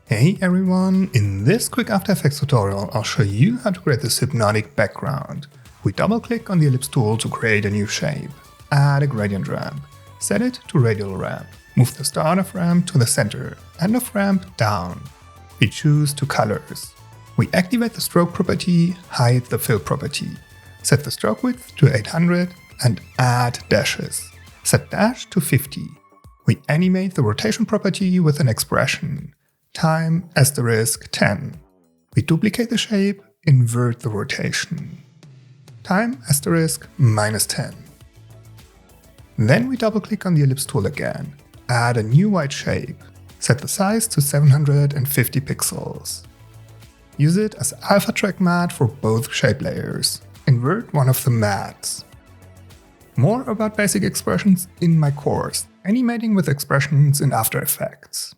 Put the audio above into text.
Hey everyone, in this quick After Effects tutorial I'll show you how to create this hypnotic background. We double click on the ellipse tool to create a new shape. Add a gradient ramp. Set it to radial ramp. Move the start of ramp to the center, end of ramp down. We choose two colors. We activate the stroke property, hide the fill property. Set the stroke width to 800 and add dashes. Set dash to 50. We animate the rotation property with an expression. Time *10. We duplicate the shape, invert the rotation. Time *-10. Then we double click on the ellipse tool again, add a new white shape, set the size to 750 pixels. Use it as alpha track matte for both shape layers. Invert one of the mattes. More about basic expressions in my course, Animating with Expressions in After Effects.